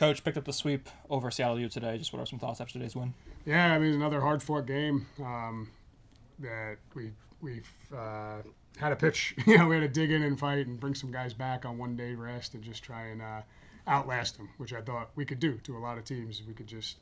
Coach picked up the sweep over Seattle U today. Just what are some thoughts after today's win? Yeah, I mean, another hard-fought game that we've had to pitch. We had to dig in and fight and bring some guys back on one-day rest and just try and outlast them, which I thought we could do to a lot of teams if we could just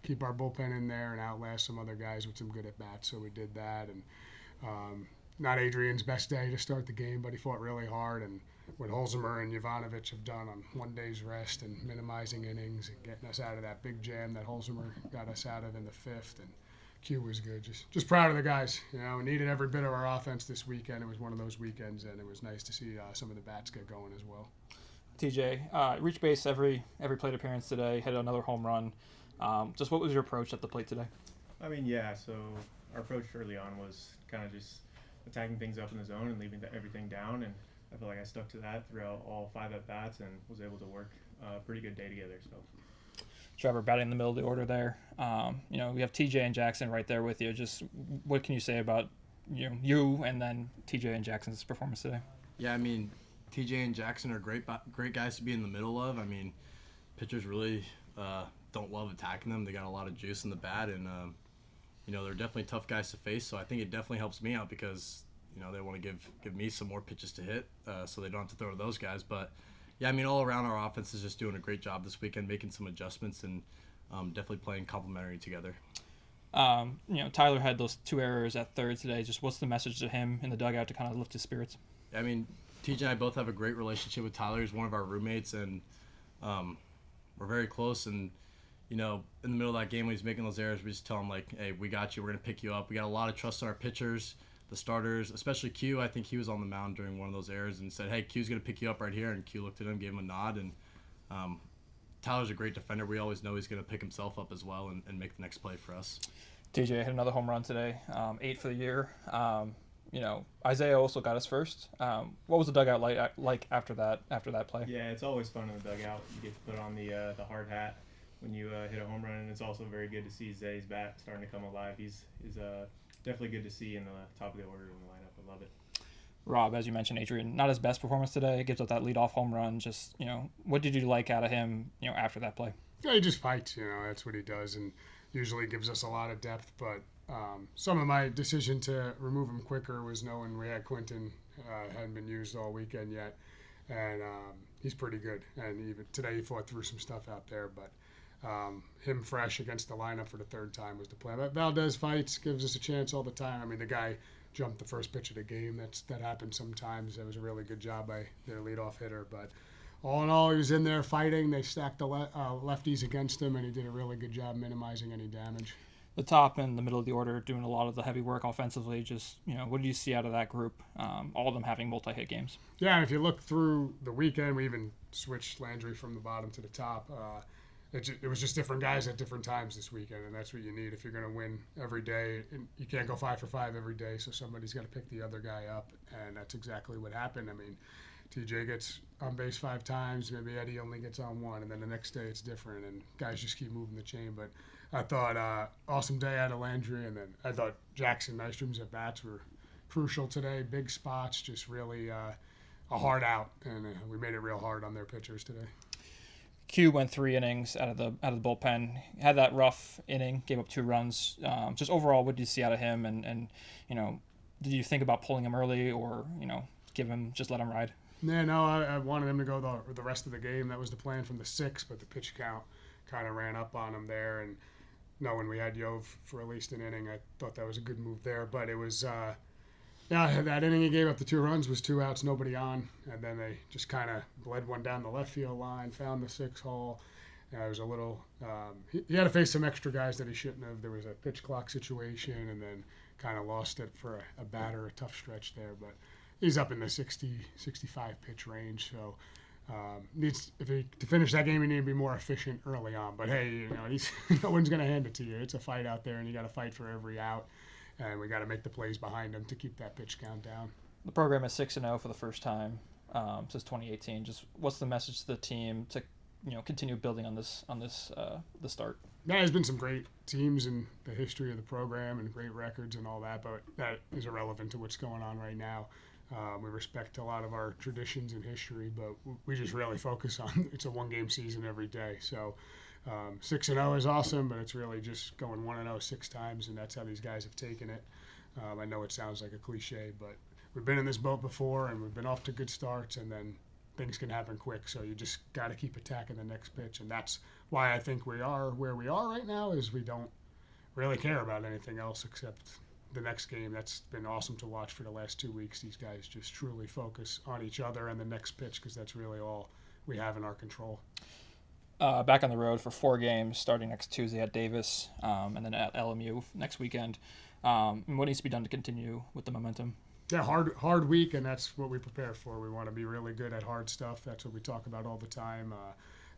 keep our bullpen in there and outlast some other guys with some good at-bats. So we did that. And not Adrian's best day to start the game, but he fought really hard. And what Holzheimer and Jovanovic have done on one day's rest and minimizing innings and getting us out of that big jam that Holzheimer got us out of in the fifth. And Q was good. Just proud of the guys. We needed every bit of our offense this weekend. It was one of those weekends, and it was nice to see some of the bats get going as well. TJ, reached base every plate appearance today, hit another home run. Just what was your approach at the plate today? I mean, yeah, so our approach early on was kind of just attacking things up in the zone and leaving everything down, and I feel like I stuck to that throughout all 5 at-bats and was able to work a pretty good day together. So, Trevor, batting in the middle of the order there. We have TJ and Jackson right there with you. Just what can you say about you and then TJ and Jackson's performance today? Yeah, I mean, TJ and Jackson are great guys to be in the middle of. I mean, pitchers really don't love attacking them. They got a lot of juice in the bat, and they're definitely tough guys to face. So I think it definitely helps me out because they want to give me some more pitches to hit, so they don't have to throw to those guys. But yeah, I mean, all around our offense is just doing a great job this weekend, making some adjustments and definitely playing complementary together. Tyler had those 2 errors at third today. Just what's the message to him in the dugout to kind of lift his spirits? I mean, TJ and I both have a great relationship with Tyler. He's one of our roommates, and we're very close. And in the middle of that game when he's making those errors, we just tell him, like, hey, we got you. We're going to pick you up. We got a lot of trust in our pitchers, the starters, especially Q. I think he was on the mound during one of those errors and said, hey, Q's going to pick you up right here. And Q looked at him, gave him a nod. And Tyler's a great defender. We always know he's going to pick himself up as well and make the next play for us. TJ hit another home run today, 8 for the year. Isaiah also got his first. What was the dugout like after that play? Yeah, it's always fun in the dugout. You get to put on the hard hat when you hit a home run, and it's also very good to see Zay's bat starting to come alive. He's definitely good to see in the top of the order in the lineup. I love it. Rob, as you mentioned, Adrian, not his best performance today. Gives up that leadoff home run. Just what did you like out of him? After that play. Yeah, he just fights. That's what he does, and usually gives us a lot of depth. But some of my decision to remove him quicker was knowing we had Quentin hadn't been used all weekend yet, and he's pretty good. And even today, he fought through some stuff out there, but. Him fresh against the lineup for the 3rd time was the plan. But Valdez fights, gives us a chance all the time. I mean, the guy jumped the first pitch of the game. That happens sometimes. That was a really good job by their leadoff hitter. But all in all, he was in there fighting. They stacked the lefties against him, and he did a really good job minimizing any damage. The top and the middle of the order doing a lot of the heavy work offensively. Just, what do you see out of that group? All of them having multi-hit games. Yeah, and if you look through the weekend, we even switched Landry from the bottom to the top. It was just different guys at different times this weekend, and that's what you need if you're going to win every day. And you can't go 5 for 5 every day, so somebody's got to pick the other guy up, and that's exactly what happened. I mean, TJ gets on base 5 times, maybe Eddie only gets on 1, and then the next day it's different, and guys just keep moving the chain. But I thought awesome day out of Landry, and then I thought Jackson Nystrom's at-bats were crucial today, big spots, just really a hard out, and we made it real hard on their pitchers today. Q went 3 innings out of the bullpen. Had that rough inning, gave up 2 runs. Just overall, what did you see out of him? And did you think about pulling him early or just let him ride? Yeah, no, I wanted him to go the rest of the game. That was the plan from the 6th, but the pitch count kind of ran up on him there. And knowing we had Yov for at least an inning, I thought that was a good move there. But it was. That inning he gave up the 2 runs was 2 outs, nobody on, and then they just kind of bled one down the left field line, found the 6 hole. It was a little he had to face some extra guys that he shouldn't have. There was a pitch clock situation, and then kind of lost it for a batter, a tough stretch there. But he's up in the 60, 65 pitch range, so to finish that game, he needs to be more efficient early on. But hey, no one's going to hand it to you. It's a fight out there, and you got to fight for every out. And we got to make the plays behind him to keep that pitch count down. The program is 6-0 for the first time since 2018. Just what's the message to the team to continue building on the start? Yeah, there's been some great teams in the history of the program and great records and all that, but that is irrelevant to what's going on right now. We respect a lot of our traditions and history, but we just really focus on it's a one-game season every day. So 6-0 is awesome, but it's really just going 1-0 6 times, and that's how these guys have taken it. I know it sounds like a cliche, but we've been in this boat before, and we've been off to good starts, and then things can happen quick. So you just got to keep attacking the next pitch, and that's why I think we are where we are right now. Is we don't really care about anything else except the next game. That's been awesome to watch for the last 2 weeks. These guys just truly focus on each other and the next pitch, because that's really all we have in our control. Back on the road for 4 games, starting next Tuesday at Davis, and then at LMU next weekend. What needs to be done to continue with the momentum? Yeah, hard week, and that's what we prepare for. We want to be really good at hard stuff. That's what we talk about all the time.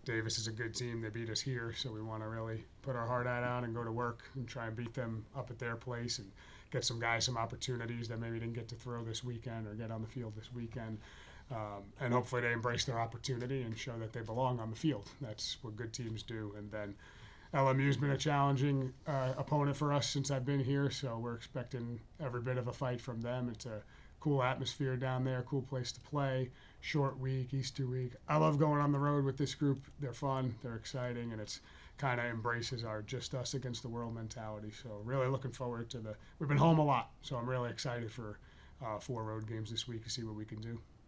Davis is a good team. They beat us here, so we want to really put our hard hat on and go to work and try and beat them up at their place and get some guys some opportunities that maybe didn't get to throw this weekend or get on the field this weekend. And hopefully they embrace their opportunity and show that they belong on the field. That's what good teams do. And then LMU's been a challenging opponent for us since I've been here, so we're expecting every bit of a fight from them. It's a cool atmosphere down there, cool place to play, short week, Easter week. I love going on the road with this group. They're fun, they're exciting, and it's kind of embraces our just us against the world mentality. So really looking forward to we've been home a lot, so I'm really excited for 4 road games this week to see what we can do.